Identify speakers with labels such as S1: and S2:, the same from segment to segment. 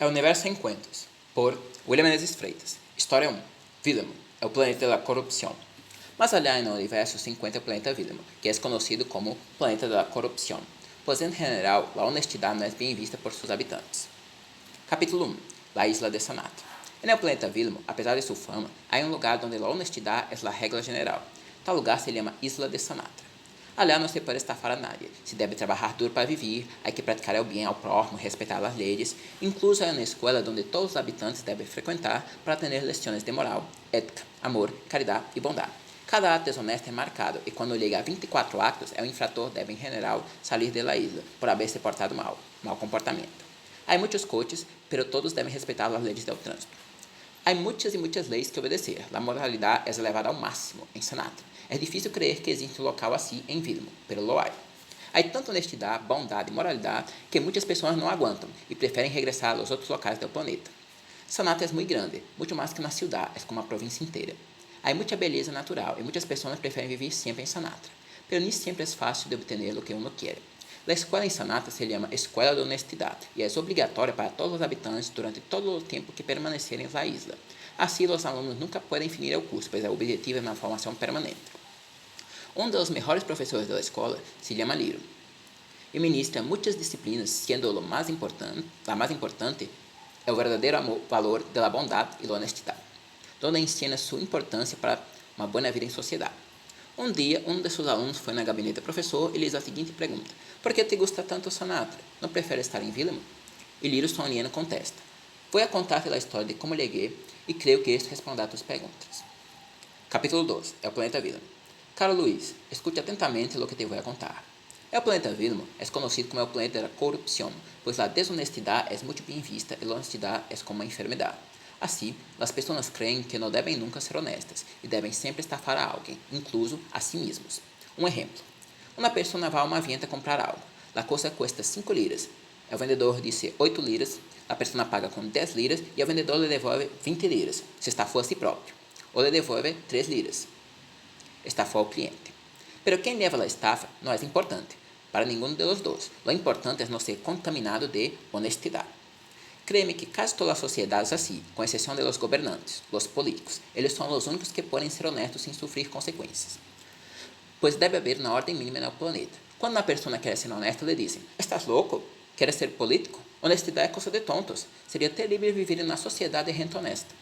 S1: El Universo em Cuentos, por William Menezes Freitas. História 1. Villamo, el planeta de la corrupción. Más allá en el universo se encuentra el planeta Villamo, que es conocido como planeta de la corrupción, pues en general la honestidad no es bien vista por sus habitantes. Capítulo 1. La isla de Sanatra. En el planeta Villamo, a pesar de su fama, hay un lugar donde la honestidad es la regla general. Tal lugar se llama Isla de Sanatra. Allá não se pode estafar a nadie, se deve trabalhar duro para viver, há que praticar o bem ao próximo, respeitar as leis, incluso é uma escola onde todos os habitantes devem frequentar para ter lições de moral, ética, amor, caridade e bondade. Cada ato desonesto é marcado e quando chega a 24 actos, o infrator deve, em geral, sair da isla por haver se portado mal comportamento. Há muitos coches, pero todos devem respeitar as leis do trânsito. Há muitas e muitas leis que obedecer. A moralidade é elevada ao máximo em Sanatra. É difícil crer que existe um local assim em Villamo, pero lo hay. Há tanta honestidade, bondade e moralidade que muitas pessoas não aguentam e preferem regressar aos outros locais do planeta. Sanatra é muito grande, muito mais que uma cidade, é como uma província inteira. Há muita beleza natural e muitas pessoas preferem viver sempre em Sanatra, pero nem sempre é fácil de obter o que uno quer. A escola em Sanatra se chama Escola de Honestidade e é obrigatória para todos os habitantes durante todo o tempo que permanecerem na isla. Assim, os alunos nunca podem finir o curso, pois o objetivo é uma formação permanente. Um dos melhores professores da escola se chama Liro e ministra muitas disciplinas, sendo a mais importante é o verdadeiro valor da bondade e da honestidade, onde ensina sua importância para uma boa vida em sociedade. Um dia, um de seus alunos foi na gabinete do professor e lhe fez a seguinte pergunta: por que te gusta tanto Sanatra? Não prefere estar em Villamo? E Liro sonriendo contesta: vou a contar-te a história de como cheguei e creio que isto responderá a tuas perguntas. Capítulo 2. É o planeta Villamo. Caro Luiz, escute atentamente o que te vou a contar. El planeta Villamo é conhecido como o planeta da corrupção, pois a desonestidade é muito bem vista e a honestidade é como uma enfermidade. Assim, as pessoas creem que não devem nunca ser honestas e devem sempre estafar a alguém, incluso a si mesmos. Um exemplo: uma pessoa vai a uma venda comprar algo. A coisa custa 5 liras. O vendedor disse 8 liras, a pessoa paga com 10 liras e o vendedor lhe devolve 20 liras, se estafou a si próprio. Ou lhe devolve 3 liras. Estafou ao cliente. Pero quem leva a estafa não é importante para nenhum dos dois. O importante é não ser contaminado de honestidade. Créeme que casi toda a sociedade é assim, com exceção de los governantes, los políticos. Eles são os únicos que podem ser honestos sem sofrer consequências. Pois deve haver uma ordem mínima no planeta. Quando uma pessoa quer ser honesta, lhe dizem: estás louco? Queres ser político? Honestidade é coisa de tontos. Seria terrível viver em uma sociedade de gente honesta.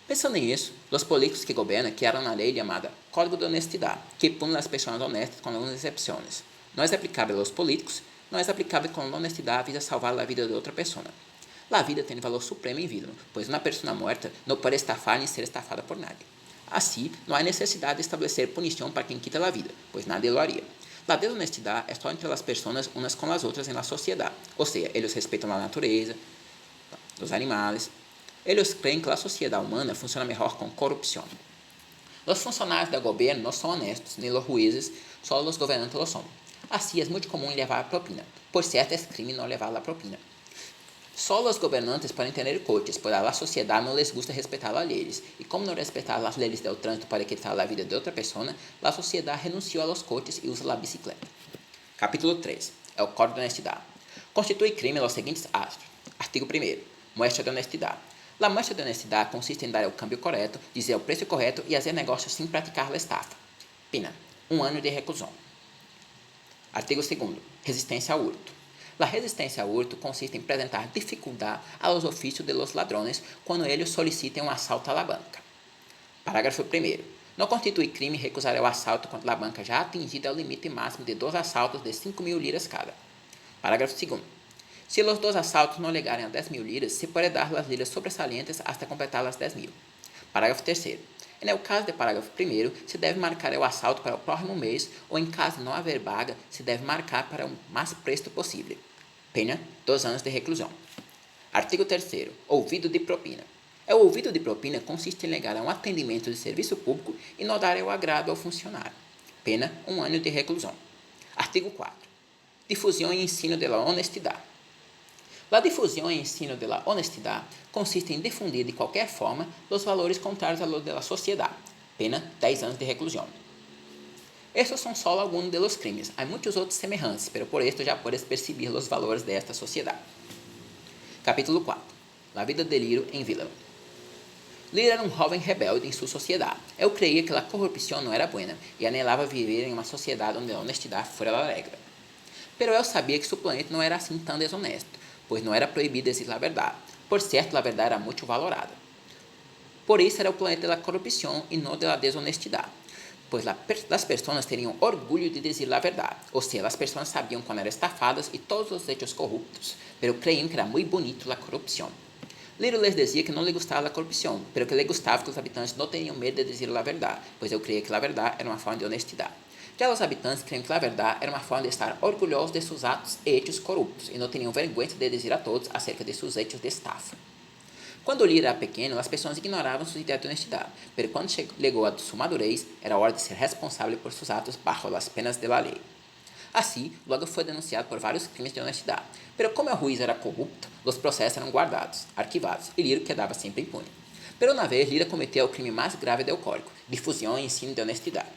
S1: Pensando nisso, os políticos que governam criaram uma lei chamada Código de Honestidade, que pune as pessoas honestas com algumas exceções. Não é aplicável aos políticos, não é aplicável quando a honestidade visa salvar a vida de outra pessoa. A vida tem valor supremo em Villamo, pois uma pessoa morta não pode estafar nem ser estafada por nadie. Assim, não há necessidade de estabelecer punição para quem quita a vida, pois nadie lo haria. A desonestidade é só entre as pessoas umas com as outras na sociedade, ou seja, eles respeitam a natureza, os animais. Eles creem que a sociedade humana funciona melhor com corrupção. Os funcionários do governo não são honestos, nem os juízes, só os governantes lo são. Assim, é muito comum levar a propina. Por certo, é crime não levar a propina. Só os governantes podem ter coches, pois a sociedade não les gusta respeitar as leis. E como não respeitar as leis do trânsito para quitar a vida de outra pessoa, a sociedade renunciou aos coches e usa a bicicleta. Capítulo 3. É o Código de Honestidade. Constitui crime os seguintes atos. Artigo 1º. Muestra de honestidade. A muestra de honestidade consiste em dar o câmbio correto, dizer o preço correto e fazer negócios sem praticar a estafa. Pena: 1 ano de reclusão. Artigo 2º. Resistência ao hurto. A resistência ao hurto consiste em apresentar dificuldade aos ofícios de los ladrones quando eles solicitem um assalto à banca. Parágrafo 1º. Não constitui crime recusar o assalto contra a banca já atingida ao limite máximo de 2 assaltos de 5.000 liras cada. Parágrafo 2º. Se os 2 assaltos não chegarem a 10.000 liras, se pode dar as liras sobresalientes até completar as 10.000. Parágrafo 3º. No caso do parágrafo 1º, se deve marcar o assalto para o próximo mês ou, em caso de não haver vaga, se deve marcar para o mais presto possível. Pena: 2 anos de reclusão. Artigo 3º. Ouvido de propina. O ouvido de propina consiste em negar um atendimento de serviço público e não dar o agrado ao funcionário. Pena: 1 ano de reclusão. Artigo 4º. Difusão e ensino da honestidade. A difusão e ensino da honestidade consiste em difundir de qualquer forma os valores contrários a los da sociedade. Pena: 10 anos de reclusão. Estes são só alguns dos crimes. Há muitos outros semelhantes, pero por esto já puedes percibir os valores desta sociedade. Capítulo 4. La vida de Liro em Vila. Liro era um jovem rebelde em sua sociedade. Eu creía que a corrupção não era buena e anelava viver em uma sociedade onde a honestidade fora a regra. Pero eu sabia que seu planeta não era assim tão desonesto, pois não era proibido dizer a verdade. Por certo, a verdade era muito valorada. Por isso era o planeta da corrupção e não da desonestidade, pois as pessoas teriam orgulho de dizer a verdade, ou seja, as pessoas sabiam quando eram estafadas e todos os hechos corruptos, pero creiam que era muito bonito a corrupção. Liro les dizia que não lhe gostava a corrupção, pero que lhe gostava que os habitantes não teriam medo de dizer a verdade, pois eu creia que a verdade era uma forma de honestidade. Já os habitantes creiam que a verdade era uma forma de estar orgulhosos de seus atos e hechos corruptos e não teriam vergonha de dizer a todos acerca de seus hechos de estafa. Quando Liro era pequeno, as pessoas ignoravam sua ideia de honestidade, mas quando chegou a sua madurez, era hora de ser responsável por seus atos bajo as penas da lei. Assim, logo foi denunciado por vários crimes de honestidade, mas como o juiz era corrupto, os processos eram guardados, arquivados, e Liro quedava sempre impune. Pero uma vez, Liro cometeu o crime mais grave do código, difusão e ensino de honestidade.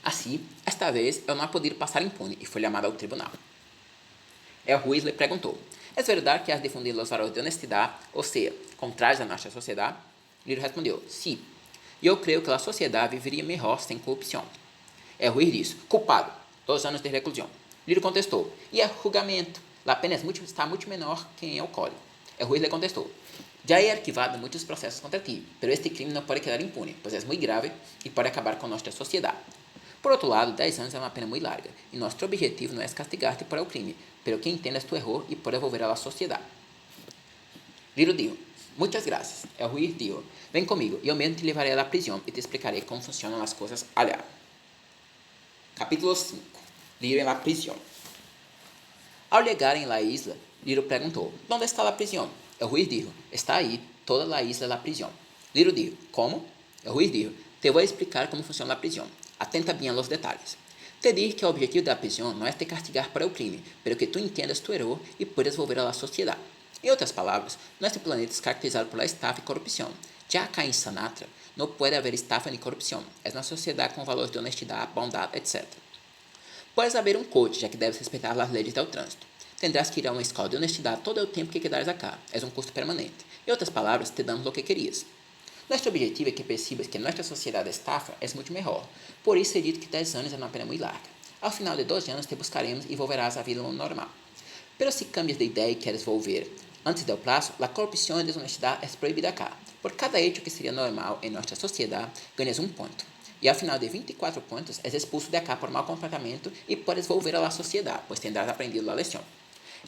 S1: Assim, esta vez, eu não podia passar impune e foi chamado ao tribunal. O juiz lhe perguntou: ¿es verdade que has difundido os valores de honestidade, ou seja, contrários à nossa sociedade? Liro respondeu: sim. Eu creio que a sociedade viveria melhor sem corrupção. O juiz disse: culpado, 2 anos de reclusão. Liro contestou: e o julgamento? A pena está muito menor que em el código. O juiz lhe contestou: já he arquivado muitos processos contra ti, mas este crime não pode quedar impune, pois é muito grave e pode acabar com nossa sociedade. Por outro lado, 10 anos é uma pena muito larga, e nosso objetivo não é castigar-te por el crime, pero que entendas tu erro e puedas volver à sociedade. Liro dijo: muitas graças. O juiz dijo: vem comigo, e eu mesmo te levarei à prisão e te explicarei como funcionam as coisas allá. Capítulo 5. Liro em la prisão. Ao chegarem la isla, Liro perguntou: ¿dónde está la prisão? O juiz dijo: está aí, toda la isla la prisão. Liro dijo: como? O juiz dijo: te vou explicar como funciona a prisão. Atenta bem aos detalhes. Te dije que o objetivo da prisão não é te castigar por el crime, pero que tu entendas tu erro e puedas volver à sociedade. Em outras palavras, nosso planeta é caracterizado por estafa e corrupção. Já cá em Sanatra, não pode haver estafa nem corrupção. É uma sociedade com valores de honestidade, bondade, etc. Puedes haver um coche, já que deves respeitar as leis do trânsito. Tendrás que ir a uma escola de honestidade todo o tempo que quedares acá. É um custo permanente. Em outras palavras, te damos o que querias. Nosso objetivo é que percebas que nossa sociedade estafa é muito melhor. Por isso, é dito que 10 anos é uma pena muito larga. Ao final de 12 anos, te buscaremos e volverás à vida normal. Pero se cambias de ideia e queres volver antes do prazo, a corrupção e desonestidade é proibida acá. Por cada hecho que seria normal em nossa sociedade, ganhas 1 ponto. E ao final de 24 pontos, és expulso de acá por mau comportamento e podes volver à sociedade, pois tendrás aprendido a lição.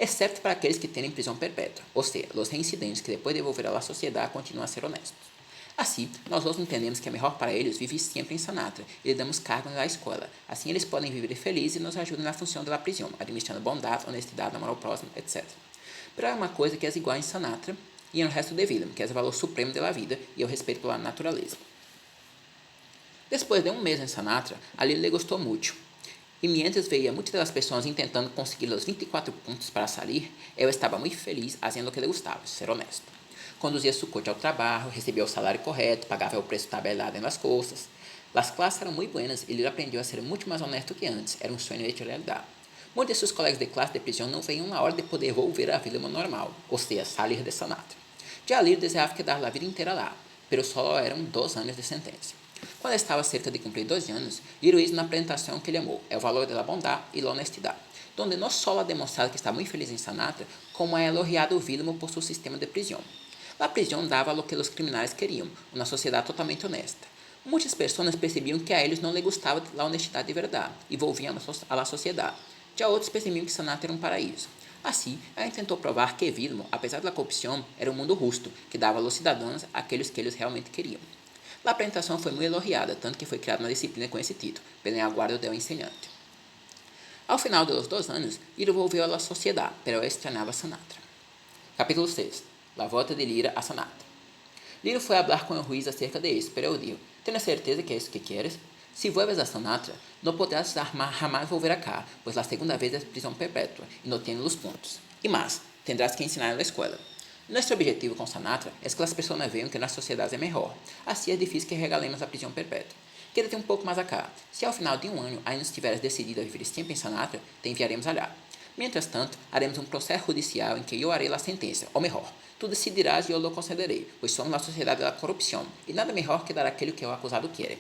S1: Exceto para aqueles que têm prisão perpétua, ou seja, os reincidentes que depois de volver à sociedade continuam a ser honestos. Assim, nós outros entendemos que é melhor para eles viver sempre em Sanatra e lhe damos cargo na escola. Assim, eles podem viver felizes e nos ajudam na função da prisão, administrando bondade, honestidade, amor ao próximo, etc. Pero há uma coisa que é igual em Sanatra e no resto da vida, que é o valor supremo da vida e o respeito pela natureza. Depois de 1 mês em Sanatra, a Lilo lhe gostou muito. E mientras veia muitas das pessoas tentando conseguir os 24 pontos para sair, eu estava muito feliz fazendo o que lhe gostava, ser honesto. Conduzia seu coche ao trabalho, recebia o salário correto, pagava o preço tabelado nas costas. As classes eram muito buenas e ele aprendeu a ser muito mais honesto que antes. Era um sonho hecho realidade. Muitos de seus colegas de classe de prisão não veiam a hora de poder volver à vida normal, ou seja, sair de Sanatra. Já Liro desejava quedar a vida inteira lá, mas só eram 2 anos de sentença. Quando estava cerca de cumprir 2 anos, Liro hizo uma apresentação que ele amou, o valor da bondade e da honestidade, onde não só ha demonstrado que está muito feliz em Sanatra, como ha elogiado o Vilmo por seu sistema de prisão. A prisão dava o que os criminais queriam, uma sociedade totalmente honesta. Muitas pessoas percebiam que a eles não lhe gostava a honestidade de verdade e volviam à sociedade. Já outros percebiam que Sanatra era um paraíso. Assim, ela tentou provar que Vilmo, apesar da corrupção, era um mundo justo, que dava aos cidadãos aqueles que eles realmente queriam. A apresentação foi muito elogiada, tanto que foi criada uma disciplina com esse título, pelo aguardo do ensinante. Ao final dos 2 anos, Liro volveu à sociedade, pero estranhava Sanatra. Capítulo 6. La volta de Liro a Sanatra. Liro foi falar com o juiz acerca de isso, pero eu digo: ¿tienes certeza que é isso que queres? Se vuelves a Sanatra, não poderás jamais volver acá, pois a segunda vez é prisão perpétua e não tens os pontos. E mais, tendrás que ensinar na escola. Nosso objetivo com Sanatra é que as pessoas vejam que nossa sociedade é melhor. Assim é difícil que regalemos a prisão perpétua. Quédate um pouco mais acá. Se ao final de 1 ano ainda estiveres decidido a viver sempre em Sanatra, te enviaremos allá. Mientras tanto, haremos um processo judicial em que eu harei a sentença, ou melhor, tu decidirás e eu lo concederei, pois somos a sociedade da corrupção, e nada melhor que dar aquilo que o acusado quer.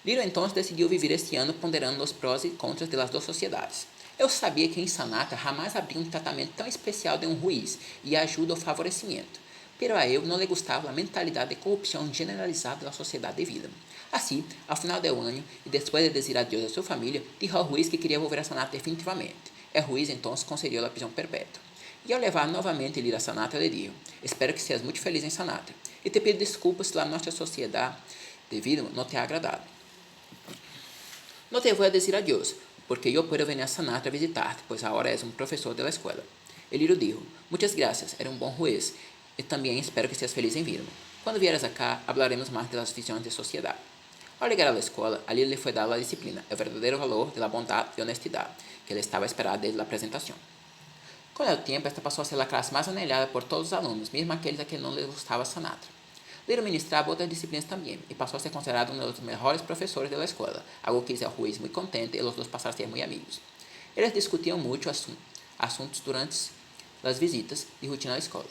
S1: Liro então decidiu viver este ano ponderando os prós e contras das duas sociedades. Eu sabia que em Sanata jamais havia um tratamento tão especial de um juiz e ajuda ou favorecimento. Pero a eu não lhe gostava a mentalidade de corrupção generalizada da sociedade de vida. Assim, ao final do ano, e depois de dizer adeus a sua família, disse ao juiz que queria volver a Sanata definitivamente. O juiz então concedeu a prisão perpétua. E ao levar novamente Lira a Sanata, lhe disse: espero que seas muito feliz em Sanata, e te pido desculpas se a nossa sociedade de vida não te ha agradado. No te voy a decir adiós, porque yo puedo venir a Sanata a visitarte, pues ahora es un profesor de la escuela. El Liro dijo: muchas gracias, era un buen juez, y también espero que seas feliz en verme. Cuando vieras acá, hablaremos más de las visiones de sociedad. Ao llegar a la escuela, a Liro le fue dada la disciplina, el verdadero valor de la bondad y honestidad, que le estaba esperada desde la presentación. Con el tiempo, esta pasó a ser la clase más anhelada por todos los alumnos, mesmo aqueles a que no les gustaba Sanata. Liro ministrava outras disciplinas também e passou a ser considerado um dos melhores professores da escola, algo que hizo ao juiz muito contente e os dois passaram a ser muito amigos. Eles discutiam muito assuntos durante as visitas de rotina à escola.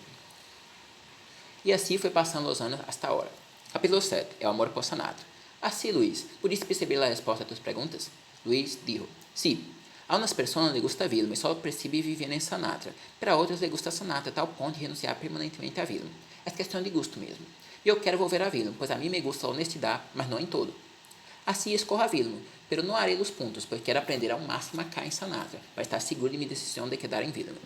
S1: E assim foi passando os anos hasta agora. Capítulo 7. É o amor por Sanata. Assim, Luís, ¿pudiste perceber a resposta a tus perguntas? Luís dijo: sí. A umas pessoas les gusta Vilma e só percebe viver em Sanata, para outras les gusta Sanata a tal ponto de renunciar permanentemente a Vilma. É questão de gosto mesmo. E eu quero volver a Vilma, pois a mim me gusta a honestidade, mas não em todo. Assim escorro a Vilma, pero não harei os pontos, pois quero aprender ao máximo acá em Sanata, para estar seguro de minha decisão de quedar em Vilma.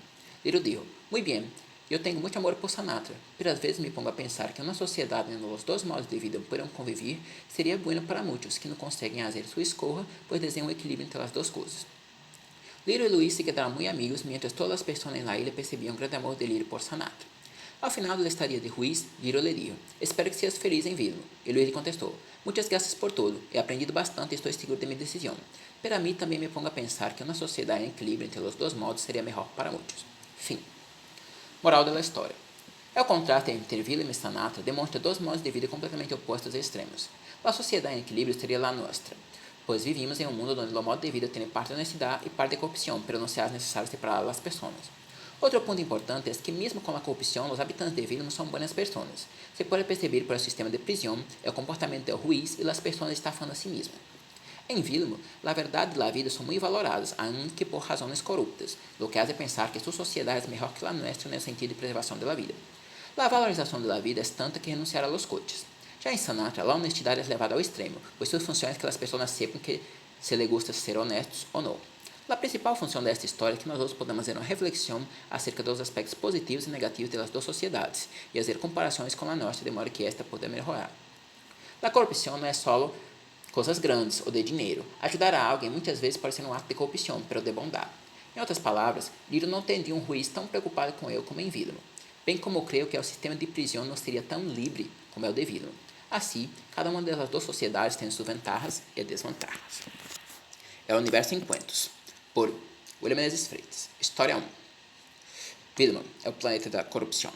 S1: Liro dijo: muito bem, eu tenho muito amor por Sanata, pero às vezes me pongo a pensar que uma sociedade onde os dois modos de vida puedan conviver seria bueno para muitos que não conseguem fazer sua escolha, pois desejam um equilíbrio entre as duas coisas. Liro e Luís se quedaram muito amigos, mientras todas as pessoas na ilha percebiam um grande amor de Liro por Sanata. Ao final da estadia de Ruiz, Liro le dijo: espero que seas feliz em Vilma. E Luís lhe contestou: muitas graças por tudo, he aprendido bastante e estou seguro de minha decisão. Pero a mim também me pongo a pensar que uma sociedade em equilíbrio entre os dois modos seria melhor para muitos. Fim. Moral da história. O contraste entre Vilma e Sanata demonstra dois modos de vida completamente opostos e extremos. A sociedade em equilíbrio seria a nossa, pois vivimos em um mundo onde o modo de vida tem parte de honestidade e parte de corrupção, pero não se hace necessário separar as pessoas. Outro ponto importante é que, mesmo com a corrupção, os habitantes de Vilma são boas pessoas. Se pode perceber por el sistema de prisão, o comportamento do juiz e as pessoas estafando a si mesmas. Em Vilma, a verdade e a vida são muito valoradas, aunque por razões corruptas, lo que hace pensar que sua sociedade é melhor que a nossa no sentido de preservação da vida. A valorização da vida é tanta que renunciar a los coches. Já em Sanata, a honestidade é levada ao extremo, pois sua função é que as pessoas sepam que se lhe gusta ser honestos ou não. A principal função desta história é que nós podemos fazer uma reflexão acerca dos aspectos positivos e negativos das duas sociedades e fazer comparações com a nossa de modo que esta possa melhorar. A corrupção não é só coisas grandes ou de dinheiro. Ajudar a alguém muitas vezes pode ser um ato de corrupção, pero de bondade. Em outras palavras, Liro não teria um juiz tão preocupado com ele como em Vilma, bem como creio que o sistema de prisão não seria tão livre como é o de Vilma. Assim, cada uma das duas sociedades tem suas vantagens e desvantagens. É o Universo em Cuentos, por William Menezes Freitas. História 1. Vilma é o planeta da corrupção.